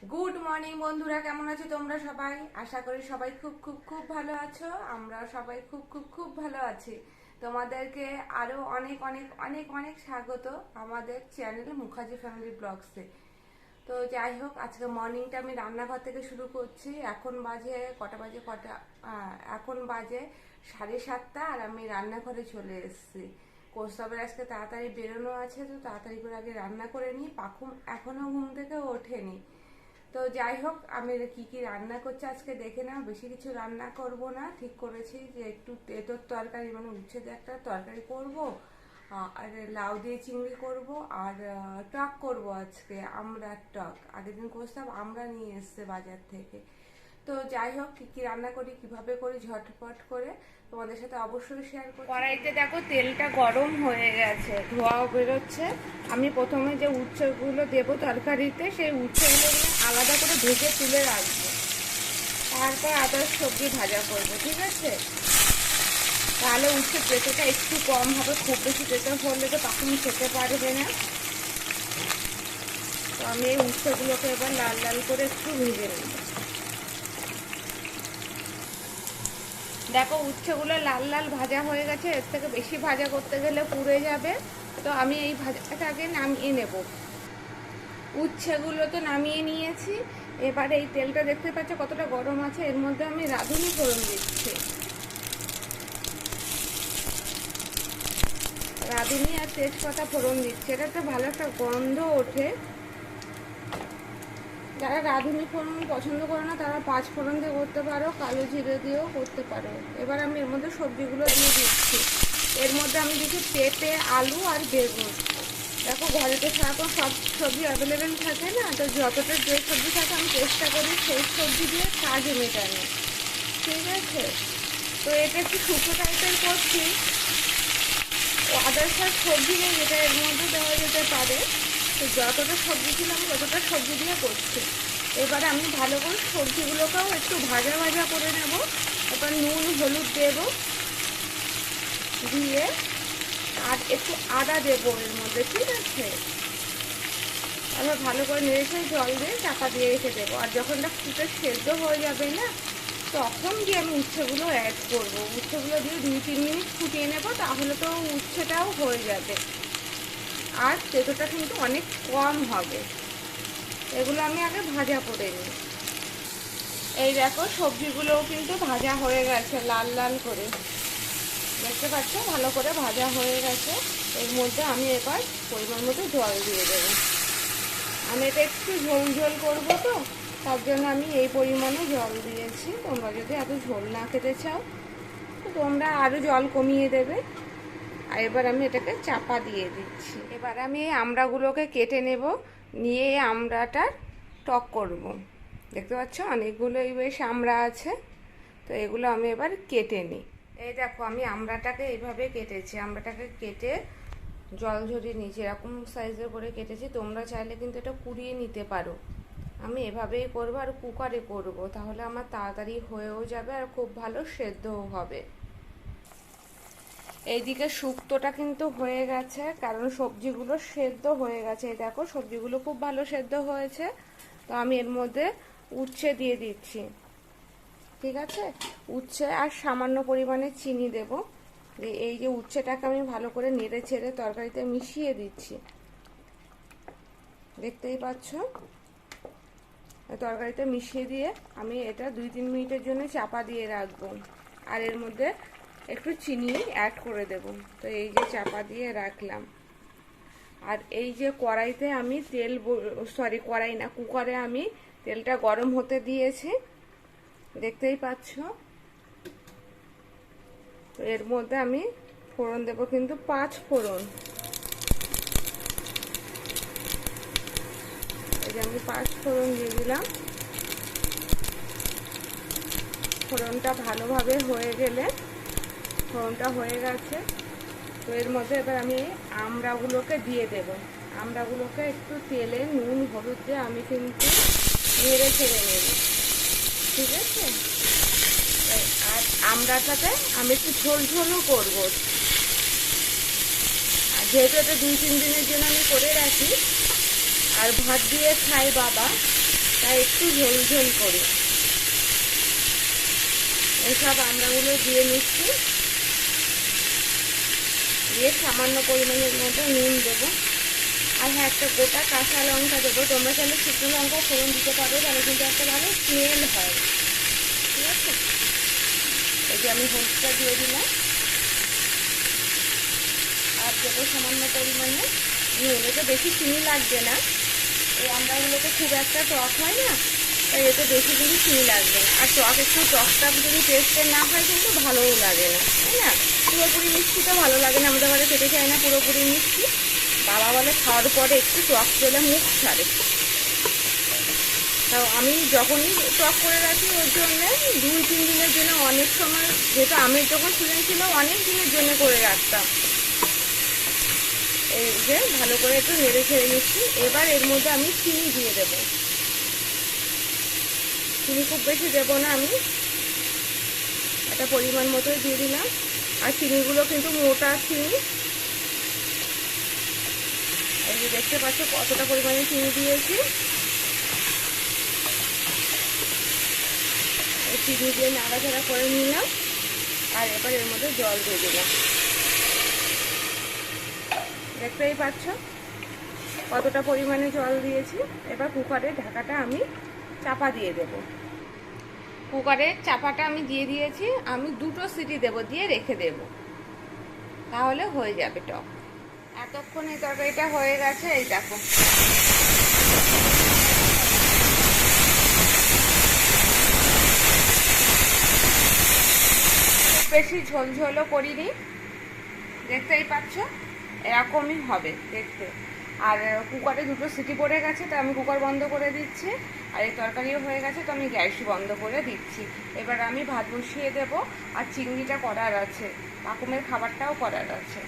Good morning বন্ধুরা, কেমন আছো তোমরা সবাই? আশা করি সবাই খুব খুব খুব ভালো আছো। আমরা সবাই খুব খুব খুব ভালো আছি। তোমাদেরকে আরো অনেক অনেক অনেক অনেক স্বাগত আমাদের চ্যানেল মুখার্জি ফ্যামিলি ব্লগসে। তো যাই হোক, আজকে মর্নিংটা আমি রান্নাঘর থেকে শুরু করছি। এখন বাজে এখন বাজে 7:30 আর আমি রান্নাঘরে চলে এসেছি। কৌস্তবের আজকে তাড়াতাড়ি বেরোনো আছে, তো তাড়াতাড়ি করে আগে রান্না করে নিই। পাখুম এখনো ঘুম থেকে ওঠেনি। তো যাই হোক, আমি কি কি রান্না করছি আজকে দেখে নাও। বেশি কিছু রান্না করব না, ঠিক করেছি যে একটু তেঁতোর তরকারি মানে উচ্ছে দিয়ে একটা তরকারি করব, আর লাউ দিয়ে চিংড়ি করব, আর টক করব আজকে, আমড়ার টক। আগের দিন করতাম, আমরা নিয়ে এসছে বাজার থেকে। তো যাই হোক, কি কি রান্না করি, কিভাবে করি, ঝটপট করে তোমাদের সাথে অবশ্যই শেয়ার করি। কড়াইতে দেখো তেলটা গরম হয়ে গেছে, ধোঁয়াও বেরোচ্ছে। আমি প্রথমে যে উচ্ছেগুলো দেবো তরকারিতে, সেই উচ্ছেগুলো আলাদা করে ভেজে তুলে রাখবো, তারপর আদার সবজি ভাজা করবো, ঠিক আছে? তাহলে উচ্ছে তেঁতোটা একটু কম হবে, খুব বেশি তেঁতো হলে তো তখন খেতে পারবে না। তো আমি এই উচ্ছেগুলোকে এবার লাল লাল করে একটু ভেজে নেব। দেখো উচ্ছেগুলো লাল লাল ভাজা হয়ে গেছে, এর থেকে বেশি ভাজা করতে গেলে পুড়ে যাবে। তো আমি এই ভাজাটাকে আগে নামিয়ে নেব। উচ্ছেগুলো তো নামিয়ে নিয়েছি। এবার এই তেলটা দেখতে পাচ্ছ কতটা গরম আছে, এর মধ্যে আমি রাঁধুনি ফোড়ন দিচ্ছি। রাঁধুনি আর তেজপাতা ফোড়ন দিচ্ছি, এটাতে ভালো একটা গন্ধ ওঠে। যারা রাঁধুনি ফোড়ন পছন্দ করে না তারা 5 ফোড়ন দিয়ে করতে পারো, কালো জিরে দিয়েও করতে পারো। এবার আমি এর মধ্যে সবজিগুলো দিয়ে দিচ্ছি। এর মধ্যে আমি দিচ্ছি পেঁপে, আলু আর বেগুন। দেখো ঘরে তো সারাক্ষণ সব সবজি অ্যাভেলেবেল থাকে না, তো যতটা যে সবজি থাকে আমি চেষ্টা করি সেই সবজি দিয়ে কাজ মেটানো, ঠিক আছে? তো এটা একটু শুকনো টাইপের করছি। আদার্স আর সবজি নেই যেটা এর মধ্যে দেওয়া যেতে পারে, তো যতটা সবজি ছিল আমি ততটা সবজি দিয়ে করছি। এবারে আমি ভালো করে সবজিগুলোকেও একটু ভাজা ভাজা করে নেব। এবার নুন হলুদ দেব, দিয়ে আর একটু আদা দেবো এর মধ্যে, ঠিক আছে? আবার ভালো করে নেড়ে জল দিয়ে চাপা দিয়ে রেখে দেবো। আর যখন এটা ফুটে সেদ্ধ হয়ে যাবে না, তখন গিয়ে আমি উচ্ছেগুলো অ্যাড করব। উচ্ছেগুলো দিয়ে 2-3 মিনিট ফুটিয়ে নেব, তাহলে তো উচ্ছেটাও হয়ে যাবে। আর তেঁতোটা কিন্তু অনেক কম হবে। এগুলো আমি আগে ভাজা করে নিই। এই দেখো সবজিগুলোও কিন্তু ভাজা হয়ে গেছে লাল লাল করে, দেখতে পাচ্ছ ভালো করে ভাজা হয়ে গেছে। এর মধ্যে আমি এবার পরিমাণ মতো জল দিয়ে দেবো। আমি এটা একটু ঝোল ঝোল করবো, তো তার জন্য আমি এই পরিমাণে জল দিয়েছি। তোমরা যদি এত ঝোল না খেতে চাও তো তোমরা আরও জল কমিয়ে দেবে। আর এবার আমি এটাকে চাপা দিয়ে দিচ্ছি। এবার আমি এই আমড়াগুলোকে কেটে নেব, নিয়ে এই আমড়াটার টক করব। দেখতে পাচ্ছ অনেকগুলোই বেশ আমড়া আছে, তো এগুলো আমি এবার কেটে নিই। এই দেখো আমি আমড়াটাকে এইভাবে কেটেছি। আমড়াটাকে কেটে জল ঝরিয়ে নিয়েছি, এরকম সাইজের করে কেটেছি। তোমরা চাইলে কিন্তু এটা কুড়িয়ে নিতে পারো। আমি এভাবেই করবো, আর কুকারে করব, তাহলে আমার তাড়াতাড়ি হয়েও যাবে আর খুব ভালো সেদ্ধও হবে। এইদিকে শুক্তোটা কিন্তু হয়ে গেছে, কারণ সবজিগুলো সেদ্ধ হয়ে গেছে। এই দেখো সবজিগুলো খুব ভালো সেদ্ধ হয়েছে। তো আমি এর মধ্যে উচ্ছে দিয়ে দিচ্ছি, ঠিক আছে? উচ্ছে আর সামান্য পরিমাণে চিনি দেব। এই যে উচ্ছেটাকে আমি ভালো করে নেড়ে ছেড়ে তরকারিতে মিশিয়ে দিচ্ছি, দেখতেই পাচ্ছ। তরকারিতে মিশিয়ে দিয়ে আমি এটা 2-3 মিনিটের জন্য চাপা দিয়ে রাখবো। আর এর মধ্যে একটু চিনি অ্যাড করে দেব। তো এই যে চাপা দিয়ে রাখলাম। আর এই যে কড়াইতে আমি তেল, সরি কড়াই না, কুকারে আমি তেলটা গরম হতে দিয়েছি, দেখতেই পাচ্ছ। তো এর মধ্যে আমি ফোড়ন দেব, কিন্তু 5 ফোড়ন। এই যে আমি 5 ফোড়ন দিয়ে দিলাম। ফোড়নটা ভালোভাবে হয়ে গেলে, ফোড়নটা হয়ে গেছে, তো এর মধ্যে এবার আমি আমড়াগুলোকে দিয়ে দেব। আমড়াগুলোকে একটু তেলে নুন হলুদ দিয়ে আমি কিন্তু নেড়ে ছেড়ে নেব, ঠিক আছে? আর আমড়াটাতে আমি একটু ঝোল ঝোলও করবো। আর যেহেতু এটা 2-3 দিনের জন্য আমি করে রাখি, আর ভাত দিয়ে খাই বাবা, তাই একটু ঝোল ঝোল করি। এইসব আমড়াগুলো দিয়ে নিচ্ছি, দিয়ে সামান্য পরিমাণের মতো নুন দেবো। আর হ্যাঁ, একটা গোটা কাঁচা লঙ্কা দেবো। তোমরা চাইলে শুকনো লঙ্কা ফোড়ন দিতে পারো, তাহলে কিন্তু একটা ভালো স্মেল হয়। ঠিক আছে, এই যে আমি হলুদটা দিয়ে দিলাম, আর দেবো সামান্য পরিমাণে নুন। এতে বেশি চিনি লাগবে না, এই আমড়াগুলোতে খুব একটা টক হয় না, তাই এতে বেশি কিন্তু চিনি লাগবে না। আর টক একটু টকটা যদি টেস্টের না হয় কিন্তু ভালোও লাগে না, তাই না? পুরোপুরি মিষ্টি তো ভালো লাগে না, আমাদের ঘরে খেতে চায় না পুরোপুরি মিষ্টি। বাবা বলে খাওয়ার পরে একটু টক পেলে মুখ ছাড়ে। তাও আমি যখনই টক করে রাখি ওর জন্যে 2-3 দিনের জন্য, অনেক সময় যেহেতু আমের যখন সিজন ছিল অনেক দিনের জন্য করে রাখতাম। এই যে ভালো করে একটু নেড়ে ছেড়ে নিচ্ছি। এবার এর মধ্যে আমি চিনি দিয়ে দেবো। চিনি খুব বেশি দেবো না, আমি একটা পরিমাণ মতোই দিয়ে দিলাম। আর চিনিগুলো কিন্তু মোটা চিনি, এই যে দেখতে পাচ্ছ কতটা পরিমাণে চিনি দিয়েছি। এই চিনি দিয়ে নাড়াচাড়া করে নিলাম, আর এবার এর মধ্যে জল দিয়ে দিলাম। দেখতেই পাচ্ছ কতটা পরিমাণে জল দিয়েছি। এবার কুকারের ঢাকাটা আমি চাপা দিয়ে দেব। কুকারের চাপাটা আমি দিয়ে দিয়েছি, আমি 2টো সিটি দেব, দিয়ে রেখে দেব, তাহলে হয়ে যাবে টক। এতক্ষণে তরকারিটা হয়ে গেছে, এই দেখো। বেশি ঝোলঝোলও করিনি, দেখতেই পাচ্ছ এরকমই হবে দেখতে। আর কুকারে 2টো সিটি পড়ে গেছে, তো আমি কুকার বন্ধ করে দিচ্ছি। আর এই তরকারিও হয়ে গেছে, তো আমি গ্যাস বন্ধ করে দিচ্ছি। এবার আমি ভাত বসিয়ে দেব, আর চিংড়িটা করার আছে, কাকুমের খাবারটাও করার আছে।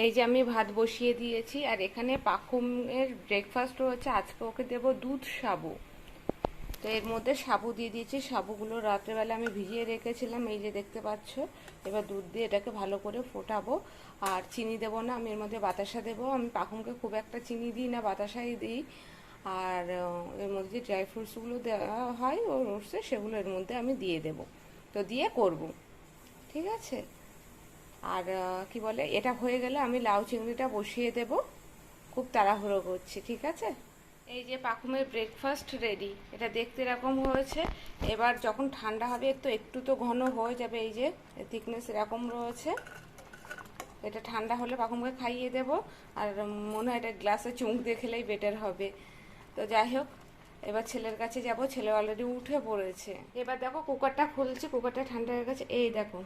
এই যে আমি ভাত বসিয়ে দিয়েছি, আর এখানে পাকুমের ব্রেকফাস্ট রয়েছে। আজকে ওকে দেবো দুধ সাবু। তো এর মধ্যে সাবু দিয়ে দিয়েছি। সাবুগুলো রাত্রেবেলা আমি ভিজিয়ে রেখেছিলাম, এই যে দেখতে পাচ্ছ। এবার দুধ দিয়ে এটাকে ভালো করে ফোটাবো। আর চিনি দেবো না, আমি এর মধ্যে বাতাসা দেবো। আমি পাকুমকে খুব একটা চিনি দিই না, বাতাসাই দিই। আর এর মধ্যে যে ড্রাই ফ্রুটসগুলো দেওয়া হয় ও রোস্টে, সেগুলো এর মধ্যে আমি দিয়ে দেবো। তো দিয়ে করব, ঠিক আছে। আর কি বলে, এটা হয়ে গেলে আমি লাউ চিংড়িটা বসিয়ে দেব। খুব তাড়াহুড়ো করছি, ঠিক আছে। এই যে পাকুমের ব্রেকফাস্ট রেডি। এটা দেখতে এরকম হয়েছে। এবার যখন ঠান্ডা হবে তো একটু তো ঘন হয়ে যাবে, এই যে থিকনেস এরকম রয়েছে। এটা ঠান্ডা হলে পাকুমকে খাইয়ে দেব। আর মনে হয় এটা গ্লাসে চুমুক দিয়ে খেলেই বেটার হবে। তো যাই হোক, এবার ছেলের কাছে যাব। ছেলে অলরেডি উঠে পড়েছে। এবার দেখো কুকারটা খুলছি, কুকারটা ঠান্ডা হয়ে গেছে। এই দেখো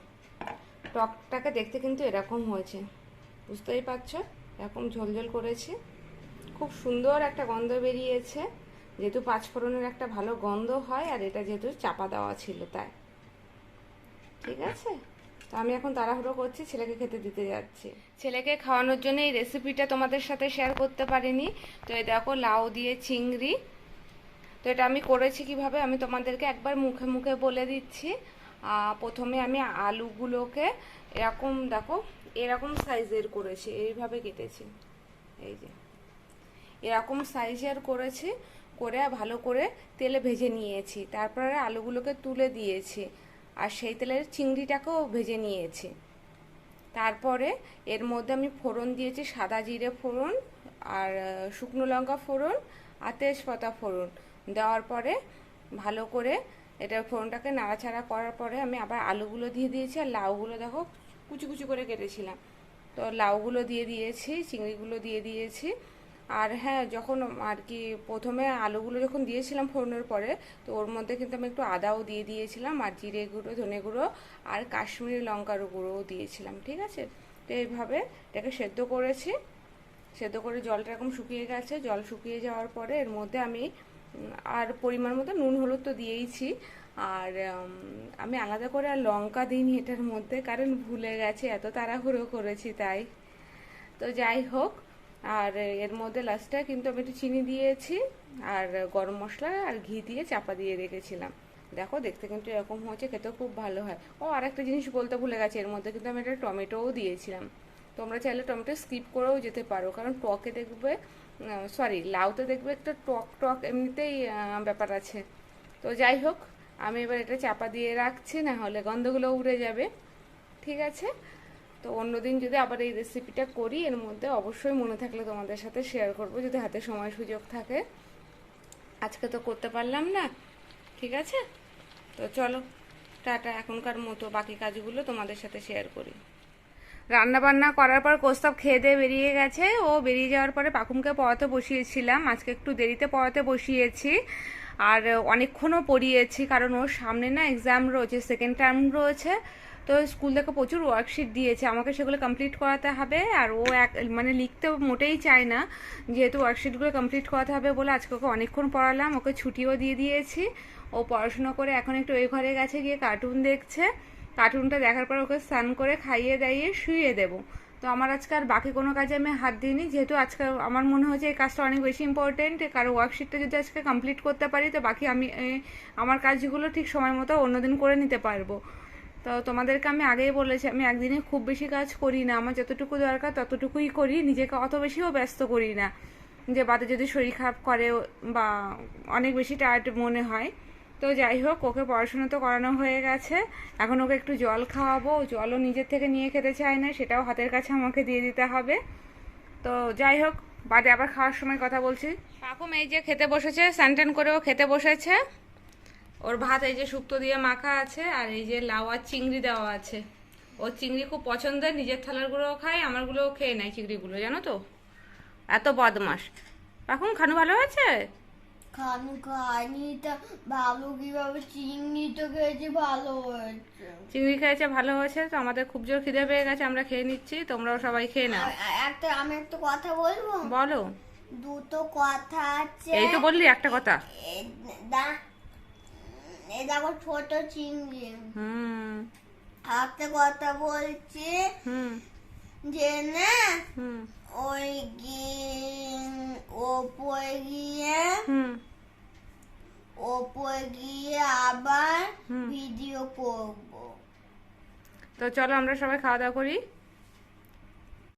টকটাকে দেখতে কিন্তু এরকম হয়েছে, বুঝতেই পারছো, এরকম ঝোলঝোল করেছি। খুব সুন্দর একটা গন্ধ বেরিয়েছে, যেহেতু পাঁচফোড়নের একটা ভালো গন্ধ হয়। আর এটা যেহেতু চাপা দেওয়া ছিল তাই, ঠিক আছে। তো আমি এখন তাড়াহুড়ো করছি, ছেলেকে খেতে দিতে যাচ্ছি। ছেলেকে খাওয়ানোর জন্য এই রেসিপিটা তোমাদের সাথে শেয়ার করতে পারিনি। তো এই দেখো লাউ দিয়ে চিংড়ি। তো এটা আমি করেছি কিভাবে আমি তোমাদেরকে একবার মুখে মুখে বলে দিচ্ছি। প্রথমে আমি আলুগুলোকে এরকম দেখো, এরকম সাইজের করেছি, এইভাবে কেটেছি। এই যে এরকম সাইজের করেছি, করে ভালো করে তেলে ভেজে নিয়েছি। তারপরে আলুগুলোকে তুলে দিয়েছি, আর সেই তেলের চিংড়িটাকেও ভেজে নিয়েছি। তারপরে এর মধ্যে আমি ফোড়ন দিয়েছি, সাদা জিরে ফোড়ন, আর শুকনো লঙ্কা ফোড়ন, আর তেজপাতা ফোড়ন দেওয়ার পরে ভালো করে এটা ফোড়নটাকে নাড়াচাড়া করার পরে আমি আবার আলুগুলো দিয়ে দিয়েছি। আর লাউগুলো দেখো কুচি কুচি করে কেটেছিলাম, তো লাউগুলো দিয়ে দিয়েছি, চিংড়িগুলো দিয়ে দিয়েছি। আর হ্যাঁ, যখন আর কি প্রথমে আলুগুলো যখন দিয়েছিলাম ফোড়নের পরে, তো ওর মধ্যে কিন্তু আমি একটু আদাও দিয়ে দিয়েছিলাম, আর জিরে গুঁড়ো, ধনে গুঁড়ো, আর কাশ্মীরি লঙ্কার গুঁড়োও দিয়েছিলাম, ঠিক আছে। তো এইভাবে এটাকে সেদ্ধ করেছি। সেদ্ধ করে জলটা এরকম শুকিয়ে গেছে। জল শুকিয়ে যাওয়ার পরে এর মধ্যে আমি আর পরিমাণ মতো নুন হলুদ তো দিয়েইছি। আর আমি আলাদা করে আর লঙ্কা দিইনি এটার মধ্যে, কারণ ভুলে গেছি, এত তাড়াহুড়ো করেছি তাই। তো যাই হোক, আর এর মধ্যে লাস্টে কিন্তু আমি একটু চিনি দিয়েছি, আর গরম মশলা আর ঘি দিয়ে চাপা দিয়ে রেখেছিলাম। দেখো দেখতে কিন্তু এরকম হয়েছে, খেতেও খুব ভালো হয়। ও আর একটা জিনিস বলতে ভুলে গেছি, এর মধ্যে কিন্তু আমি একটা টমেটোও দিয়েছিলাম। তোমরা চাইলে টমেটো স্কিপ করেও যেতে পারো, কারণ টকে দেখবে সরি, লাউতে দেখবে একটা টক টক এমনিতেই ব্যাপার আছে। তো যাই হোক, আমি এবার এটা চাপা দিয়ে রাখছি, না হলে গন্ধগুলো উড়ে যাবে। ঠিক আছে, তো অন্যদিন যদি আবার এই রেসিপিটা করি, এর মধ্যে অবশ্যই মনে থাকলে তোমাদের সাথে শেয়ার করব, যদি হাতে সময় সুযোগ থাকে। আজকে তো করতে পারলাম না। ঠিক আছে, তো চলো টাটা, এখনকার মতো বাকি কাজগুলো তোমাদের সাথে শেয়ার করি। রান্না বান্না করার পর কৌস্তব খেয়ে দিয়ে বেরিয়ে গেছে। ও বেরিয়ে যাওয়ার পরে পাকুমকে পড়াতে বসিয়েছিলাম, আজকে একটু দেরিতে পড়াতে বসিয়েছি, আর অনেকক্ষণও পড়িয়েছি, কারণ ওর সামনে না এক্সাম রয়েছে, সেকেন্ড টার্ম রয়েছে। তো স্কুল থেকে প্রচুর ওয়ার্কশিট দিয়েছে, আমাকে সেগুলো কমপ্লিট করাতে হবে। আর ও মানে লিখতে মোটেই চায় না, যেহেতু ওয়ার্কশিটগুলো কমপ্লিট করাতে হবে বলে আজকে ওকে অনেকক্ষণ পড়ালাম, ওকে ছুটিও দিয়ে দিয়েছি। ও পড়াশোনা করে এখন একটু ওই ঘরে গেছে, গিয়ে কার্টুন দেখছে। কার্টুনটা দেখার পর ওকে স্নান করে খাইয়ে দাইয়ে শুইয়ে দেবো। তো আমার আজকে আর বাকি কোনো কাজে আমি হাত দিইনি, যেহেতু আজকে আমার মনে হয়েছে এই কাজটা অনেক বেশি ইম্পর্টেন্ট, কারণ ওয়ার্কশিটটা যদি আজকে কমপ্লিট করতে পারি তো বাকি আমি আমার কাজগুলো ঠিক সময় মতো অন্যদিন করে নিতে পারবো। তো তোমাদেরকে আমি আগেই বলেছি, আমি একদিনে খুব বেশি কাজ করি না, আমার যতটুকু দরকার ততটুকুই করি, নিজেকে অত বেশিও ব্যস্ত করি না, যে বাদে যদি শরীর খারাপ করে বা অনেক বেশি টায়ার্ড মনে হয়। তো যাই হোক, ওকে পড়াশোনা তো করানো হয়ে গেছে, এখন ওকে একটু জল খাওয়াবো। জলও নিজের থেকে নিয়ে খেতে চায় না, সেটাও হাতের কাছে আমাকে দিয়ে দিতে হবে। তো যাই হোক, বাদে আবার খাওয়ার সময় কথা বলছি। পাকুম এই যে খেতে বসেছে, স্যান করেও খেতে বসেছে। ওর ভাত এই যে শুক্তো দিয়ে মাখা আছে, আর এই যে লাউ আর চিংড়ি দেওয়া আছে। ওর চিংড়ি খুব পছন্দের, নিজের থালারগুলোও খায়, আমারগুলোও খেয়ে নেয় চিংড়িগুলো, জানো তো, এত বদমাস। পাকুম খানু ভালো আছে? খানু খায়নি তা ভালো কিভাবে? চিংড়ি তো খেয়েছি, ভালো হয়েছে। চিংড়ি খেয়েছে, ভালো হয়েছে। তো আমাদের খুব জোর খিদে পেয়ে গেছে, আমরা খেয়ে নিচ্ছি, তোমরাও সবাই খেয়ে নাও। আমি একটা কথা বলবো? বলো। দুটো কথা আছে। এই তো বললি একটা কথা। এই দেখো ছোট চিংড়ি। হুম। একটা কথা বলছি, হুম। যে না হুম। ওই ওপরে গিয়ে হুম। ওপরে গিয়ে আবার ভিডিও করবো। তো চলো আমরা সবাই খাওয়া দাওয়া করি।